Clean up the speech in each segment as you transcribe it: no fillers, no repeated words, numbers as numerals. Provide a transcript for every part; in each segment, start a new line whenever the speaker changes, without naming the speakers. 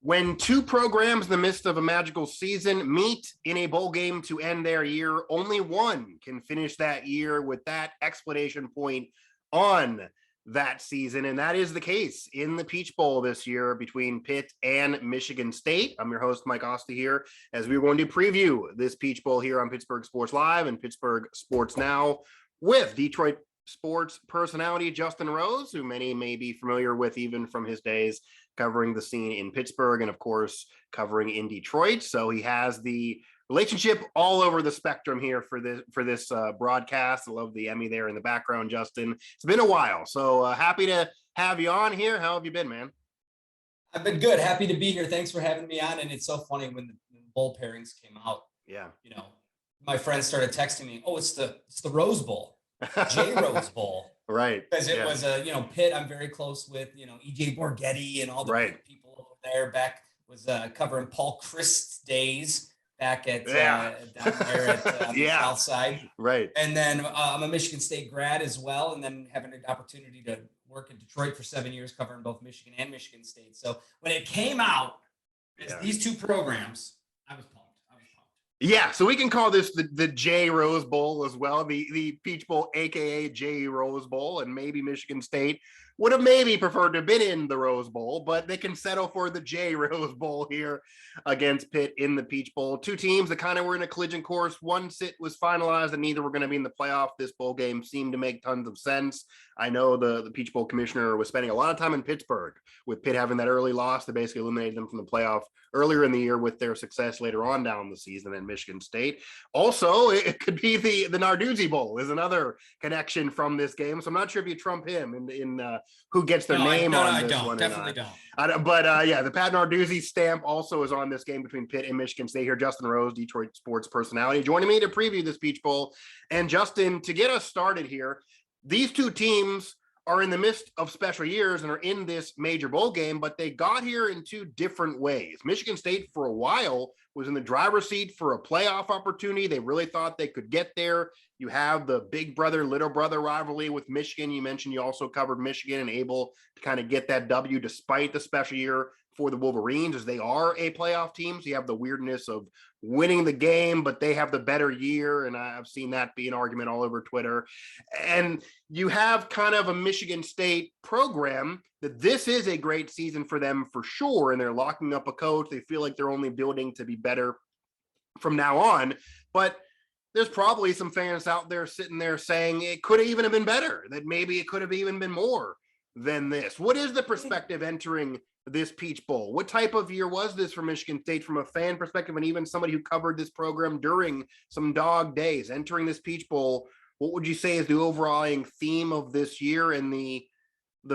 When two programs in the midst of a magical season meet in a bowl game to end their year, only one can finish that year with that explanation point on that season. And that is the case in the Peach Bowl this year between Pitt and Michigan State. I'm your host, Mike Asti, here as we're going to preview this Peach Bowl here on Pittsburgh Sports Live and Pittsburgh Sports Now with Detroit sports personality Justin Rose, who many may be familiar with even from his days covering the scene in Pittsburgh and, of course, covering in Detroit. So he has the relationship all over the spectrum here for this broadcast. I love the Emmy there in the background, Justin. It's been a while, so happy to have you on here. How have you been, man?
I've been good. Happy to be here. Thanks for having me on. And it's so funny when the bowl pairings came out.
Yeah.
You know, my friends started texting me, "Oh, it's the Rose Bowl, J Rose Bowl."
Right.
Because it was Pitt. I'm very close with, EJ Borghetti and all the people over there. Back was covering Paul Christ's days back at down there at the South Side.
Right.
And then I'm a Michigan State grad as well, and then having an opportunity to work in Detroit for 7 years, covering both Michigan and Michigan State. So when it came out, these two programs, I was pumped.
Yeah, so we can call this the J Rose Bowl as well, the Peach Bowl, aka J Rose Bowl, and maybe Michigan State would have maybe preferred to have been in the Rose Bowl, but they can settle for the J Rose Bowl here against Pitt in the Peach Bowl. Two teams that kind of were in a collision course. One sit was finalized, and neither were going to be in the playoff. This bowl game seemed to make tons of sense. I know the Peach Bowl commissioner was spending a lot of time in Pittsburgh with Pitt having that early loss that basically eliminated them from the playoff earlier in the year with their success later on down the season in Michigan State. Also, it could be the Narduzzi Bowl is another connection from this game. So I'm not sure if you trump him in who gets their name on this one.
Definitely don't.
But the Pat Narduzzi stamp also is on this game between Pitt and Michigan State here. Justin Rose, Detroit sports personality, joining me to preview this Peach Bowl. And Justin, to get us started here, these two teams are in the midst of special years and are in this major bowl game, but they got here in two different ways. Michigan State for a while was in the driver's seat for a playoff opportunity. They really thought they could get there. You have the big brother, little brother rivalry with Michigan. You mentioned you also covered Michigan and able to kind of get that W despite the special year for the Wolverines, as they are a playoff team. So you have the weirdness of winning the game, but they have the better year. And I've seen that be an argument all over Twitter. And you have kind of a Michigan State program that this is a great season for them for sure. And they're locking up a coach. They feel like they're only building to be better from now on. But there's probably some fans out there sitting there saying it could have even have been better, that maybe it could have even been more than this. What is the perspective entering this Peach Bowl? What type of year was this for Michigan State from a fan perspective, and even somebody who covered this program during some dog days entering this Peach Bowl? What would you say is the overall theme of this year and the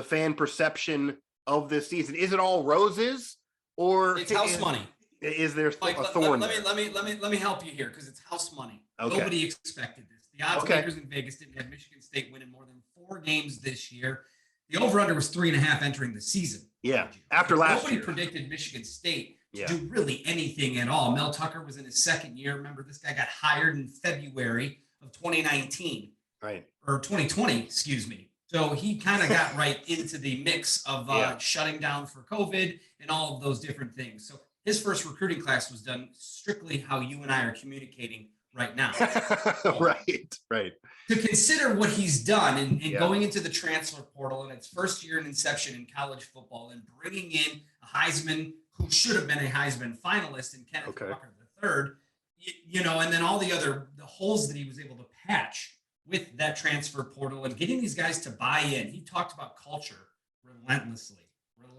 fan perception of this season? Is it all roses, or
it's house money?
Is there
Mike,
a thorn?
Let me help you here, because it's house money.
Okay.
Nobody expected this. The odds makers in Vegas didn't have Michigan State winning more than 4 games this year. The over-under was 3.5 entering the season.
Yeah, after last
year. Nobody predicted Michigan State to do really anything at all. Mel Tucker was in his second year. Remember, this guy got hired in February of 2019.
Right.
Or 2020, excuse me. So he kind of got right into the mix of shutting down for COVID and all of those different things. So his first recruiting class was done strictly how you and I are communicating right now.
Right.
To consider what he's done and going into the transfer portal in its first year in inception in college football and bringing in a Heisman who should have been a Heisman finalist in Kenneth Walker III, and then all the holes that he was able to patch with that transfer portal and getting these guys to buy in. He talked about culture relentlessly.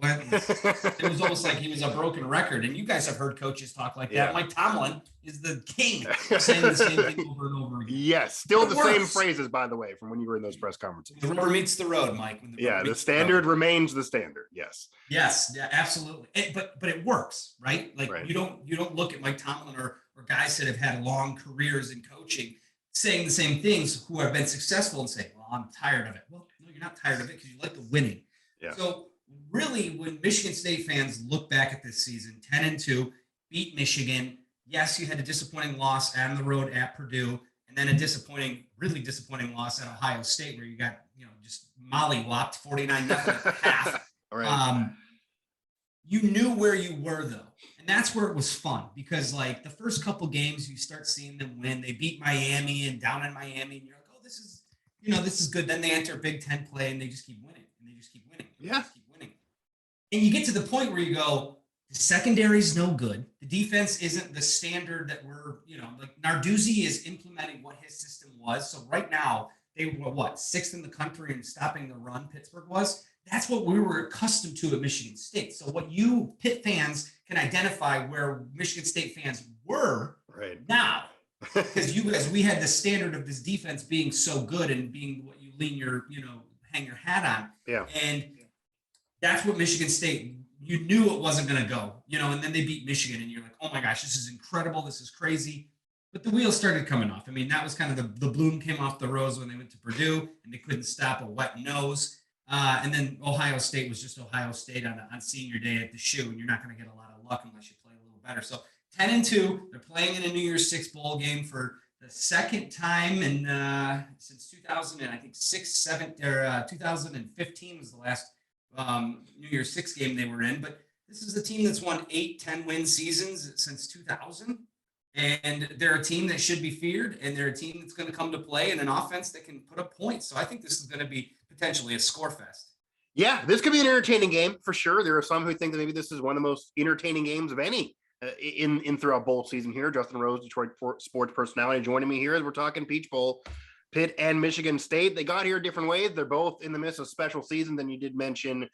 It was almost like he was a broken record. And you guys have heard coaches talk like that. Mike Tomlin is the king of saying the same thing over and over again.
Yes, still the same phrases, by the way, from when you were in those press conferences.
The rubber meets the road, Mike.
The standard remains the standard. Yes.
Yes, absolutely. But it works, right? Like you don't look at Mike Tomlin or guys that have had long careers in coaching saying the same things who have been successful and say, "Well, I'm tired of it." Well, no, you're not tired of it because you like the winning.
Yeah.
So really, when Michigan State fans look back at this season, 10-2, beat Michigan. Yes, you had a disappointing loss on the road at Purdue, and then a really disappointing loss at Ohio State, where you got, just mollywopped 49-0 at the half.
Right.
you knew where you were though. And that's where it was fun because like the first couple games you start seeing them win. They beat Miami and down in Miami and you're like, oh, this is good. Then they enter Big Ten play and they just keep winning and they just keep winning. Just keep winning. And you get to the point where you go, the secondary is no good. The defense isn't the standard that we're, like Narduzzi is implementing what his system was. So right now they were sixth in the country in stopping the run. Pittsburgh was. That's what we were accustomed to at Michigan State. So what you Pitt fans can identify where Michigan State fans were
right
now, because we had the standard of this defense being so good and being what you hang your hat on.
Yeah.
And that's what Michigan State, you knew it wasn't going to go, and then they beat Michigan and you're like, oh my gosh, this is incredible. This is crazy. But the wheels started coming off. I mean, that was kind of the bloom came off the rose when they went to Purdue and they couldn't stop a wet nose. And then Ohio State was just Ohio State on senior day at the shoe, and you're not going to get a lot of luck unless you play a little better. So 10-2, they're playing in a New Year's Six bowl game for the second time in since 2000, and I think 2015 was the last New Year's Six game they were in. But this is a team that's won 8-10 win seasons since 2000. And they're a team that should be feared, and they're a team that's going to come to play in an offense that can put up points. So I think this is going to be potentially a score fest.
Yeah, this could be an entertaining game for sure. There are some who think that maybe this is one of the most entertaining games of any in throughout bowl season here. Justin Rose, Detroit sports personality, joining me here as we're talking Peach Bowl. Pitt and Michigan State, they got here different ways. They're both in the midst of special season. Then you did mention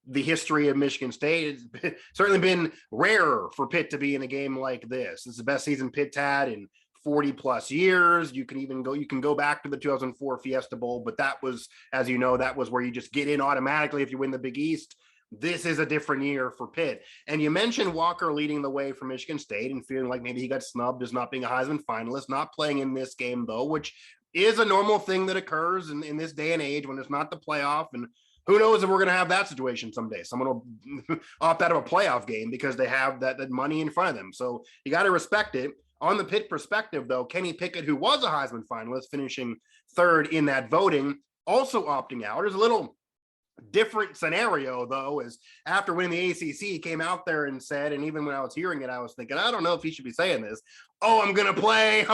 the history of Michigan State. It's certainly been rarer for Pitt to be in a game like this. It's the best season Pitt's had in 40 plus years. You can go back to the 2004 Fiesta Bowl, but that was, as you know, that was where you just get in automatically if you win the Big East. This is a different year for Pitt. And you mentioned Walker leading the way for Michigan State and feeling like maybe he got snubbed as not being a Heisman finalist, not playing in this game though, which is a normal thing that occurs in this day and age when it's not the playoff. And who knows if we're going to have that situation someday. Someone will opt out of a playoff game because they have that money in front of them. So you got to respect it. On the Pitt perspective, though, Kenny Pickett, who was a Heisman finalist, finishing third in that voting, also opting out. There's a little different scenario, though, is after winning the ACC, he came out there and said, and even when I was hearing it, I was thinking, I don't know if he should be saying this. Oh, I'm gonna play.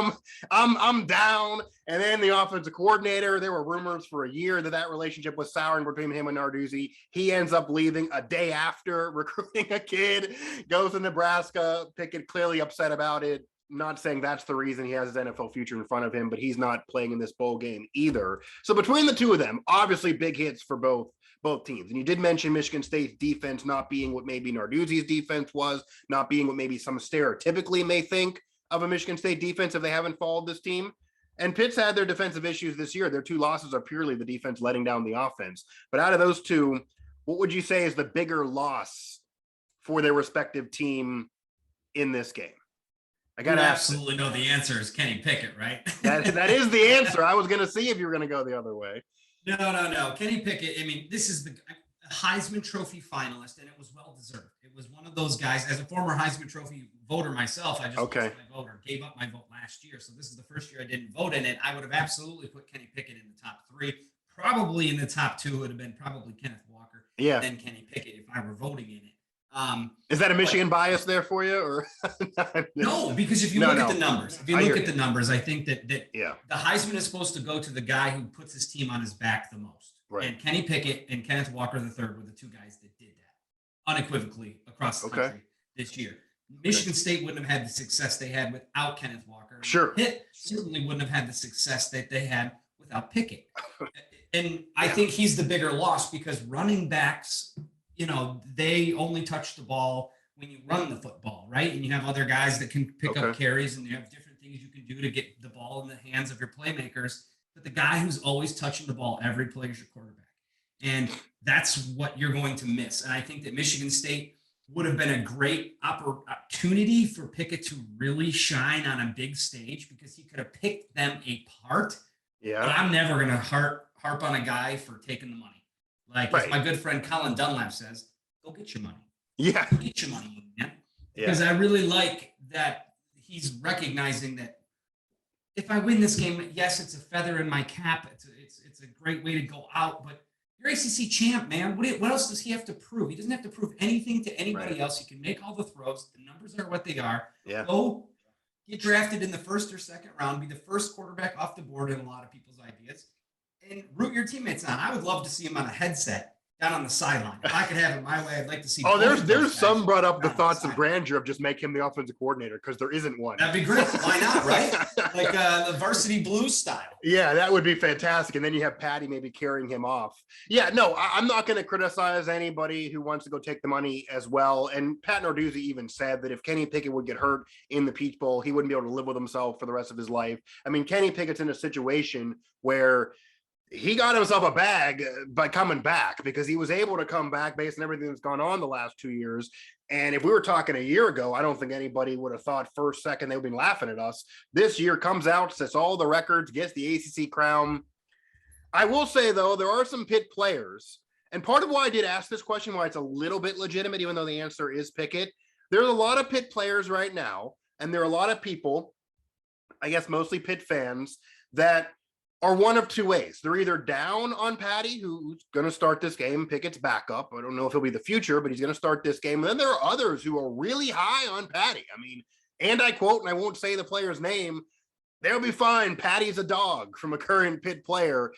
I'm down. And then the offensive coordinator, there were rumors for a year that relationship was souring between him and Narduzzi. He ends up leaving a day after recruiting a kid, goes to Nebraska. Pickett clearly upset about it. Not saying that's the reason he has his NFL future in front of him, but he's not playing in this bowl game either. So between the two of them, obviously big hits for both teams. And you did mention Michigan State's defense not being what maybe Narduzzi's defense was, not being what maybe some stereotypically may think of a Michigan State defense if they haven't followed this team. And Pitt's had their defensive issues this year. Their two losses are purely the defense letting down the offense. But out of those two, what would you say is the bigger loss for their respective team in this game? I got to
absolutely know the answer is Kenny Pickett, right?
that is the answer. I was going to see if you were going to go the other way.
No. Kenny Pickett, I mean, this is the Heisman Trophy finalist, and it was well-deserved. It was one of those guys, as a former Heisman Trophy voter myself, I just lost my vote or gave up my vote last year. So this is the first year I didn't vote in it. I would have absolutely put Kenny Pickett in the top three. Probably in the top two would have been probably Kenneth Walker and then Kenny Pickett if I were voting in it.
Is that a Michigan bias there for you, or
no? Because if you look at the numbers, I think that the Heisman is supposed to go to the guy who puts his team on his back the most. Right. And Kenny Pickett and Kenneth Walker III were the two guys that did that unequivocally across the country this year. Michigan State wouldn't have had the success they had without Kenneth Walker.
Sure.
Pitt certainly wouldn't have had the success that they had without Pickett. And I think he's the bigger loss because running backs, they only touch the ball when you run the football, right? And you have other guys that can pick up carries, and you have different things you can do to get the ball in the hands of your playmakers. But the guy who's always touching the ball every play is your quarterback. And that's what you're going to miss. And I think that Michigan State would have been a great opportunity for Pickett to really shine on a big stage because he could have picked them apart. Yeah. But I'm never going to harp on a guy for taking the money. Like as my good friend Colin Dunlap says, go get your money. Yeah. Go get your money, man. Because I really like that he's recognizing that if I win this game, yes, it's a feather in my cap. It's a great way to go out, but You're ACC champ, man. What else does he have to prove? He doesn't have to prove anything to anybody else. He can make all the throws. The numbers are what they are.
Yeah.
Go get drafted in the first or second round, be the first quarterback off the board in a lot of people's ideas, and root your teammates on. I would love to see him on a headset down on the sideline. If I could have it my way, I'd like to see.
Oh, there's some brought up the thoughts of grandeur of just make him the offensive coordinator because there isn't one.
That'd be great. Why not, right? Like the varsity blues style.
Yeah, that would be fantastic. And then you have Patty maybe carrying him off. Yeah, no, I'm not going to criticize anybody who wants to go take the money as well. And Pat Narduzzi even said that if Kenny Pickett would get hurt in the Peach Bowl, he wouldn't be able to live with himself for the rest of his life. I mean, Kenny Pickett's in a situation where he got himself a bag by coming back because he was able to come back based on everything that's gone on the last 2 years. And if we were talking a year ago, I don't think anybody would have thought first, second, they would be laughing at us. This year comes out, sets all the records, gets the ACC crown. I will say, though, there are some Pitt players. And part of why I did ask this question, why it's a little bit legitimate, even though the answer is Pickett, there's a lot of Pitt players right now. And there are a lot of people, I guess mostly Pitt fans, that are one of two ways. They're either down on Patty, who's going to start this game, Pickett's backup. I don't know if he'll be the future, but he's going to start this game. And then there are others who are really high on Patty. I mean, and I quote, and I won't say the player's name, they'll be fine. Patty's a dog, from a current Pitt player.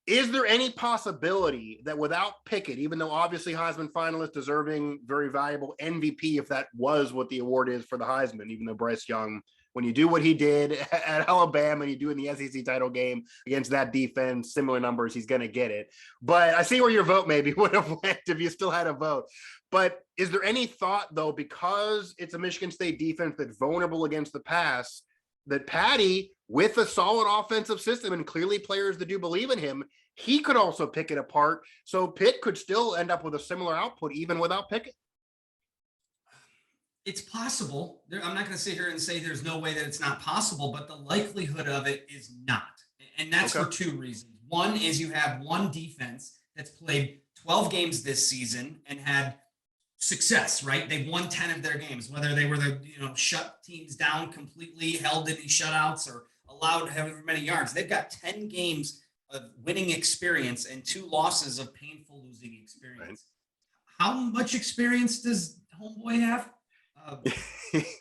Is there any possibility that without Pickett, even though obviously Heisman finalist, deserving, very valuable MVP, if that was what the award is for the Heisman, even though Bryce Young, when you do what he did at Alabama and you do in the SEC title game against that defense, similar numbers, he's going to get it. But I see where your vote maybe would have went if you still had a vote. But is there any thought, though, because it's a Michigan State defense that's vulnerable against the pass, that Patty, with a solid offensive system and clearly players that do believe in him, he could also pick it apart? So Pitt could still end up with a similar output even without Pickett.
It's possible. I'm not going to sit here and say there's no way that it's not possible, but the likelihood of it is not. And that's for two reasons. One is you have one defense that's played 12 games this season and had success, right? They've won 10 of their games, whether they were shut teams down completely, held any shutouts, or allowed however many yards. They've got 10 games of winning experience and 2 losses of painful losing experience. Right. How much experience does homeboy have?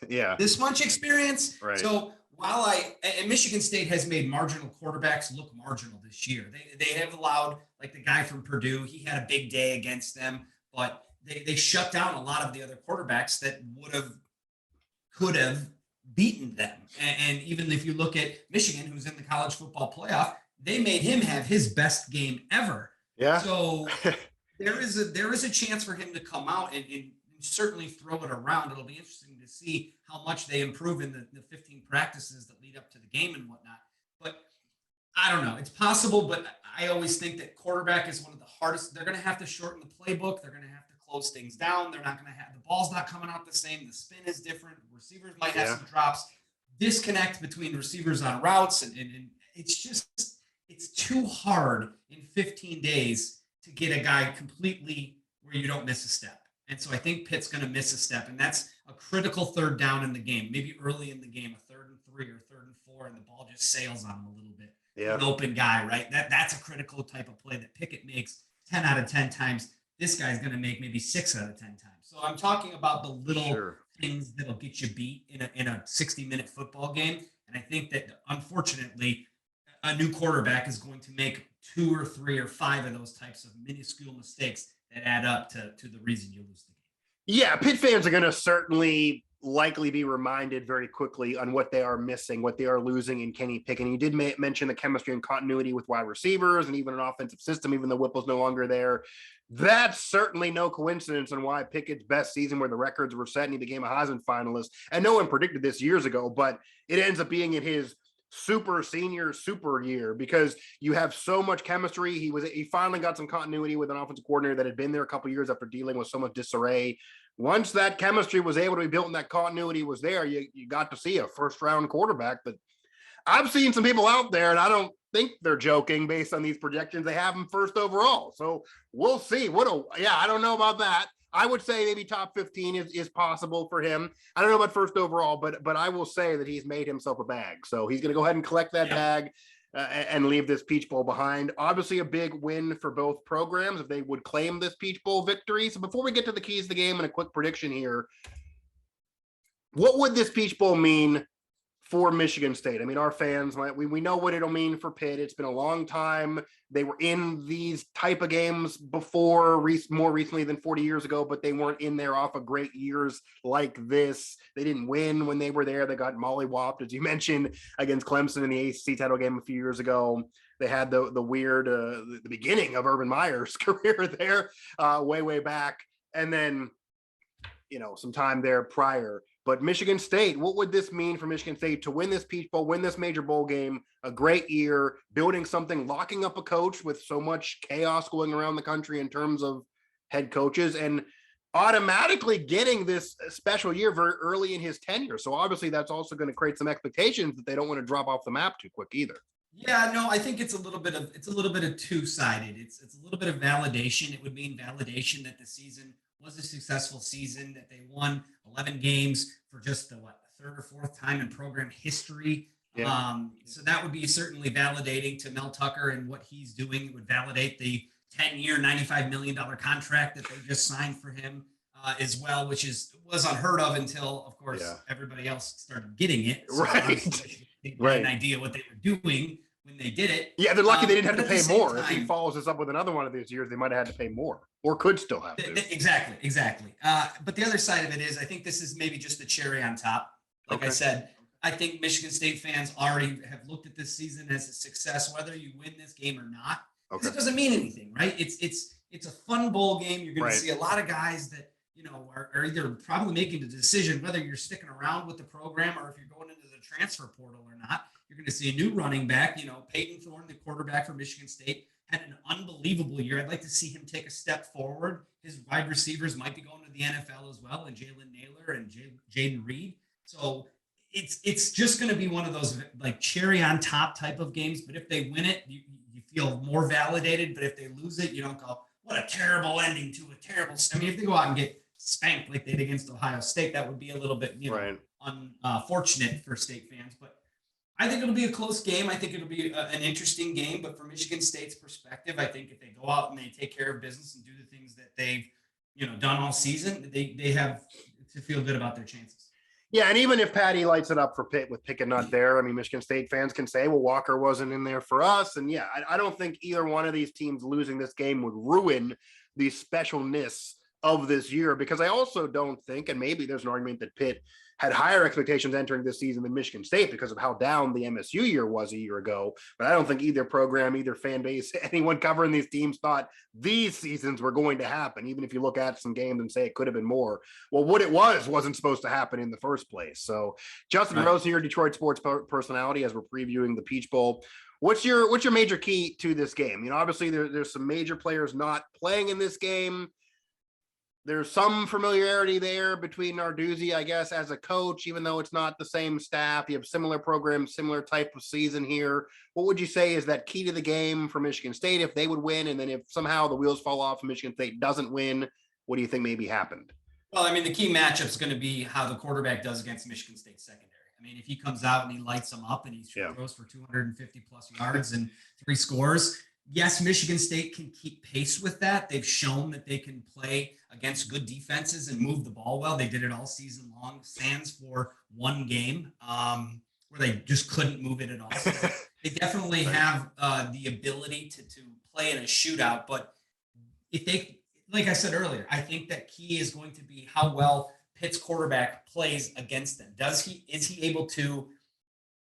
This much experience.
Right.
So while and Michigan State has made marginal quarterbacks look marginal this year, they have allowed, like the guy from Purdue, he had a big day against them, but they shut down a lot of the other quarterbacks that could have beaten them. And even if you look at Michigan, who's in the college football playoff, they made him have his best game ever.
Yeah.
So there is a chance for him to come out and certainly throw it around. It'll be interesting to see how much they improve in the 15 practices that lead up to the game and whatnot. But I don't know. It's possible, but I always think that quarterback is one of the hardest. They're going to have to shorten the playbook. They're going to have to close things down. They're not going to have the ball's not coming out the same. The spin is different. Receivers might have some drops. Disconnect between receivers on routes. And it's too hard in 15 days to get a guy completely where you don't miss a step. And so I think Pitt's going to miss a step, and that's a critical third down in the game, maybe early in the game, a 3rd and 3 or 3rd and 4, and the ball just sails on him a little bit.
Yeah.
An open guy, right? That's a critical type of play that Pickett makes 10 out of 10 times. This guy's going to make maybe 6 out of 10 times. So I'm talking about the little things that'll get you beat in a 60-minute football game. And I think that, unfortunately, a new quarterback is going to make 2 or 3 or 5 of those types of minuscule mistakes that add up to the reason you lose the game.
Yeah, Pitt fans are going to certainly likely be reminded very quickly on what they are missing, what they are losing in Kenny Pickett. And you did mention the chemistry and continuity with wide receivers and even an offensive system, even though Whipple's no longer there. That's certainly no coincidence on why Pickett's best season, where the records were set and he became a Heisman finalist. And no one predicted this years ago, but it ends up being in his super year, because you have so much chemistry. He finally got some continuity with an offensive coordinator that had been there a couple years after dealing with so much disarray. Once that chemistry was able to be built and that continuity was there, you got to see a first round quarterback. But I've seen some people out there, and I don't think they're joking based on these projections. They have him first overall. So we'll see. I don't know about that. I would say maybe top 15 is possible for him. I don't know about first overall, but I will say that he's made himself a bag. So he's going to go ahead and collect that bag. and leave this Peach Bowl behind. Obviously, a big win for both programs if they would claim this Peach Bowl victory. So before we get to the keys of the game and a quick prediction here, what would this Peach Bowl mean for Michigan State? I mean, our fans, we know what it'll mean for Pitt. It's been a long time. They were in these type of games before, more recently than 40 years ago, but they weren't in there off of great years like this. They didn't win when they were there. They got mollywopped, as you mentioned, against Clemson in the ACC title game a few years ago. They had the weird, the beginning of Urban Meyer's career there way back. And then, some time there prior. But Michigan State, what would this mean for Michigan State to win this Peach Bowl, win this major bowl game, a great year, building something, locking up a coach with so much chaos going around the country in terms of head coaches, and automatically getting this special year very early in his tenure. So obviously that's also going to create some expectations that they don't want to drop off the map too quick either.
Yeah, no, I think it's a little bit of two-sided. It's a little bit of validation. It would mean validation that the season was a successful season, that they won 11 games for just the third or fourth time in program history. Yeah. So that would be certainly validating to Mel Tucker and what he's doing. It would validate the 10-year, $95 million contract that they just signed for him as well, which was unheard of until, of course, everybody else started getting it. So they had an idea what they were doing when they did it.
Yeah, they're lucky they didn't have to pay more. Time, if he follows us up with another one of these years, they might have had to pay more, or could still have to.
Exactly. But the other side of it is, I think this is maybe just the cherry on top. Like I said, I think Michigan State fans already have looked at this season as a success, whether you win this game or not. Because it doesn't mean anything, right? It's a fun bowl game. You're going to see a lot of guys that are either probably making the decision whether you're sticking around with the program or if you're going into the transfer portal or not. You're going to see a new running back. Peyton Thorne, the quarterback for Michigan State, had an unbelievable year. I'd like to see him take a step forward. His wide receivers might be going to the NFL as well, and Jalen Naylor and Jaden Reed. So it's just going to be one of those like cherry on top type of games. But if they win it, you feel more validated. But if they lose it, you don't go, what a terrible ending to a terrible. I mean, if they go out and get spanked like they did against Ohio State, that would be a little bit unfortunate for State fans. But I think it'll be a close game. I think it'll be an interesting game. But from Michigan State's perspective, I think if they go out and they take care of business and do the things that they've done all season, they have to feel good about their chances.
Yeah, and even if Patty lights it up for Pitt with Pickett not there, I mean, Michigan State fans can say, well, Walker wasn't in there for us. And yeah, I don't think either one of these teams losing this game would ruin the specialness of this year, because I also don't think, and maybe there's an argument that Pitt had higher expectations entering this season than Michigan State because of how down the MSU year was a year ago. But I don't think either program, either fan base, anyone covering these teams thought these seasons were going to happen, even if you look at some games and say it could have been more. Well, what it wasn't supposed to happen in the first place. So Justin Rose here, Detroit sports personality, as we're previewing the Peach Bowl. What's your major key to this game? Obviously there's some major players not playing in this game. There's some familiarity there between Narduzzi, I guess, as a coach, even though it's not the same staff. You have similar programs, similar type of season here. What would you say is that key to the game for Michigan State if they would win? And then if somehow the wheels fall off and Michigan State doesn't win, what do you think maybe happened?
Well, I mean, the key matchup is going to be how the quarterback does against Michigan State secondary. I mean, if he comes out and he lights them up and he throws for 250 plus yards and 3 scores, yes, Michigan State can keep pace with that. They've shown that they can play against good defenses and move the ball well. They did it all season long, sans for one game where they just couldn't move it at all. So they definitely have the ability to play in a shootout. But if they, like I said earlier, I think that key is going to be how well Pitt's quarterback plays against them. Is he able to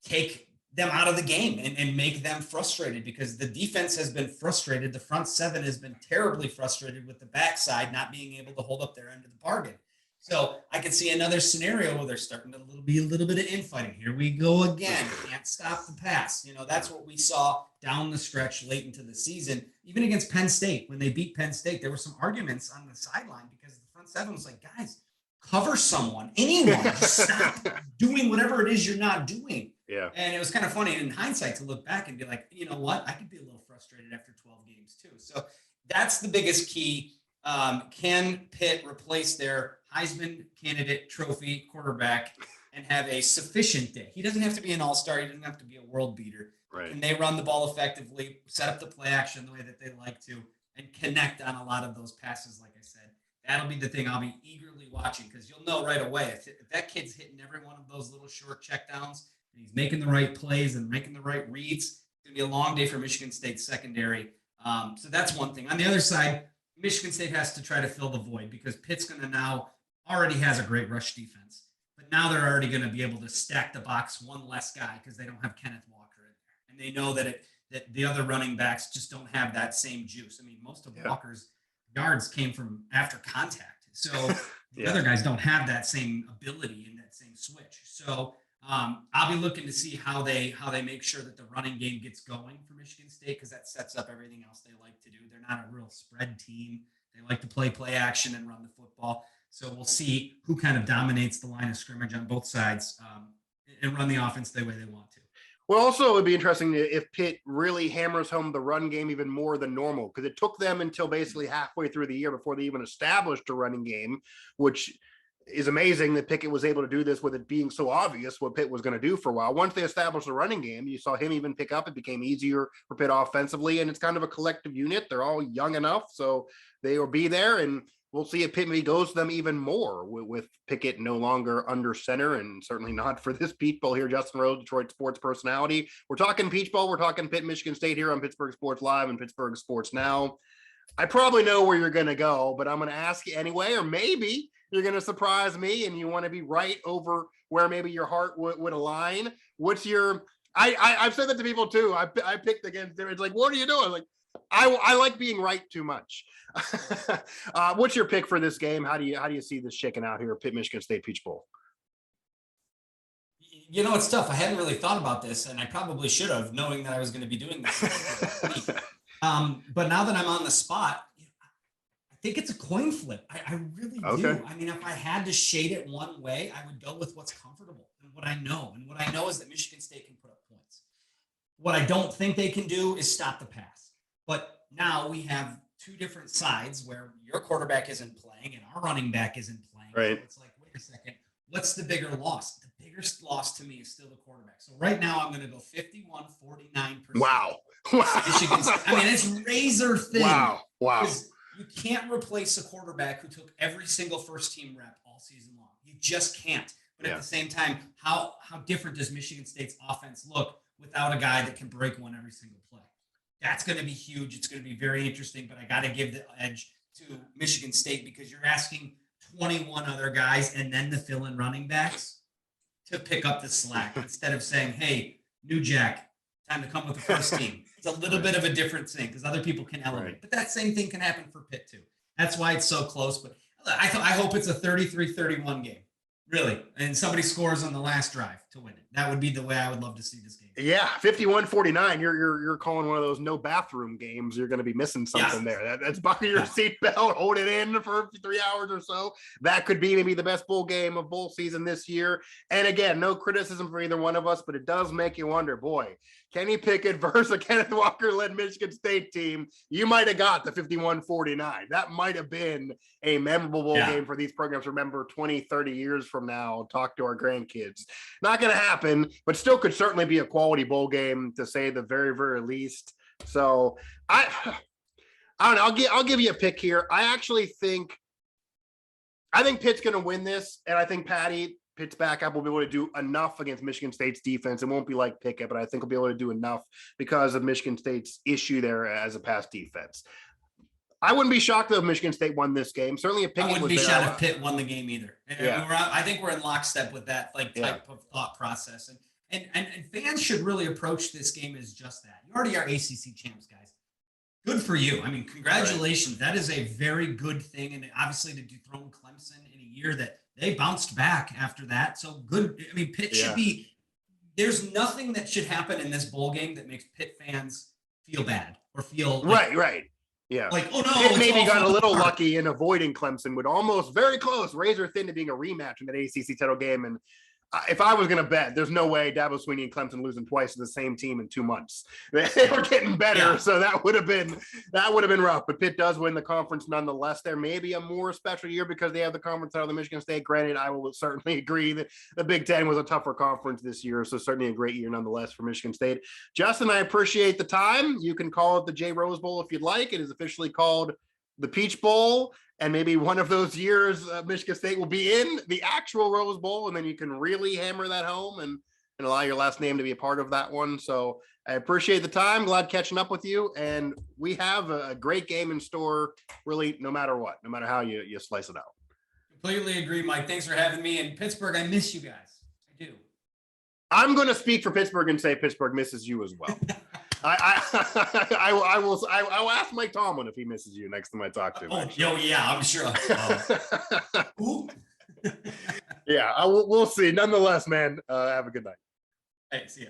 take them out of the game and make them frustrated, because the defense has been frustrated. The front seven has been terribly frustrated with the backside not being able to hold up their end of the bargain. So I can see another scenario where they're starting to be a little bit of infighting. Here we go again. Can't stop the pass. That's what we saw down the stretch late into the season. Even against Penn State, when they beat Penn State, there were some arguments on the sideline because the front seven was like, guys, cover someone, anyone, just stop doing whatever it is you're not doing.
Yeah.
And it was kind of funny in hindsight to look back and be like, you know what? I could be a little frustrated after 12 games too. So that's the biggest key. Can Pitt replace their Heisman candidate trophy quarterback and have a sufficient day. He doesn't have to be an all-star. He doesn't have to be a world beater.
Right.
And they run the ball effectively, set up the play action the way that they like to, and connect on a lot of those passes, like I said. That'll be the thing I'll be eagerly watching, because you'll know right away if that kid's hitting every one of those little short checkdowns and he's making the right plays and making the right reads. It's going to be a long day for Michigan State's secondary. So that's one thing. On the other side, Michigan State has to try to fill the void, because Pitt's going to now already has a great rush defense. But now they're already going to be able to stack the box one less guy because they don't have Kenneth Walker in there. And they know that the other running backs just don't have that same juice. I mean, most of Walker's yards came from after contact. So the other guys don't have that same ability and that same switch. So I'll be looking to see how they make sure that the running game gets going for Michigan State, because that sets up everything else they like to do. They're not a real spread team. They like to play action and run the football. So we'll see who kind of dominates the line of scrimmage on both sides and run the offense the way they want to.
Well, also, it would be interesting if Pitt really hammers home the run game even more than normal, because it took them until basically halfway through the year before they even established a running game, which is amazing that Pickett was able to do this with it being so obvious what Pitt was going to do for a while. Once they established the running game, you saw him even pick up. It became easier for Pitt offensively, and it's kind of a collective unit. They're all young enough, so they will be there, and we'll see if Pitt maybe goes to them even more with Pickett no longer under center, and certainly not for this Peach Bowl here. Justin Rose, Detroit sports personality. We're talking Peach Bowl. We're talking Pitt-Michigan State here on Pittsburgh Sports Live and Pittsburgh Sports Now. I probably know where you're going to go, but I'm going to ask you anyway, or maybe you're going to surprise me and you want to be right over where maybe your heart would align. What's your – I've said that to people too. I picked against them. It's like, what are you doing? Like, I like being right too much. What's your pick for this game? How do you see this shaking out here at Pitt-Michigan State Peach Bowl?
You know, it's tough. I hadn't really thought about this, and I probably should have, knowing that I was going to be doing this. But now that I'm on the spot, I think it's a coin flip. I really do. I mean, if I had to shade it one way, I would go with what's comfortable and what I know. And what I know is that Michigan State can put up points. What I don't think they can do is stop the pass. But now we have two different sides where your quarterback isn't playing and our running back isn't playing.
Right.
So it's like, wait a second, what's the bigger loss? The biggest loss to me is still the quarterback. So right now I'm going to go 51-49%.
Wow.
Michigan's, I mean, it's razor thin.
Wow.
You can't replace a quarterback who took every single first team rep all season long. You just can't. But at the same time, how different does Michigan State's offense look without a guy that can break one every single play? That's going to be huge. It's going to be very interesting, but I got to give the edge to Michigan State, because you're asking 21 other guys and then the fill-in running backs to pick up the slack instead of saying, hey, New Jack, time to come with the first team. It's a little bit of a different thing because other people can elevate. But that same thing can happen for Pitt too. That's why it's so close. But I hope it's a 33-31 game. Really. And somebody scores on the last drive to win it. That would be the way I would love to see this game.
Yeah, 51-49. You're calling one of those no bathroom games. You're going to be missing something there. That's buckle your seatbelt, hold it in for 3 hours or so. That could be maybe the best bowl game of bowl season this year. And again, no criticism for either one of us, but it does make you wonder, boy, Kenny Pickett versus a Kenneth Walker-led Michigan State team, you might have got the 51-49. That might have been a memorable bowl game for these programs. Remember, 20, 30 years from now, talk to our grandkids. Not going to happen, but still could certainly be a quality bowl game, to say the very, very least. So I don't know. I'll give you a pick here. I think Pitt's going to win this, and I think Pitt's backup will be able to do enough against Michigan State's defense. It won't be like Pickett, but I think we'll be able to do enough because of Michigan State's issue there as a pass defense. I wouldn't be shocked though if Michigan State won this game. Certainly, if Pickett
I wouldn't be shocked if Pitt won the game either. I think we're in lockstep with that type of thought process. And fans should really approach this game as just that. You already are ACC champs, guys. Good for you. I mean, congratulations. That is a very good thing. And obviously to dethrone Clemson in a year that they bounced back after that. So good. I mean, Pitt should be – there's nothing that should happen in this bowl game that makes Pitt fans feel bad or feel like,
right. Yeah.
Like, oh, no.
Pitt maybe got a little lucky in avoiding Clemson with almost very close, razor thin to being a rematch in that ACC title game. And if I was going to bet, there's no way Dabo Swinney and Clemson losing twice to the same team in 2 months. They were getting better, so that would have been rough. But Pitt does win the conference nonetheless. There may be a more special year because they have the conference out of the Michigan State. Granted, I will certainly agree that the Big Ten was a tougher conference this year, so certainly a great year nonetheless for Michigan State. Justin, I appreciate the time. You can call it the J Rose Bowl if you'd like. It is officially called the Peach Bowl, and maybe one of those years Michigan State will be in the actual Rose Bowl, and then you can really hammer that home and allow your last name to be a part of that one. So I appreciate the time. Glad catching up with you, and we have a great game in store, really, no matter what, no matter how you slice it out.
Completely agree, Mike. Thanks for having me. And Pittsburgh, I miss you guys. I do.
I'm going to speak for Pittsburgh and say Pittsburgh misses you as well. I will ask Mike Tomlin if he misses you next time I talk to him.
Yeah, I'm sure.
Yeah, we'll see. Nonetheless, man, have a good night.
Hey, see ya.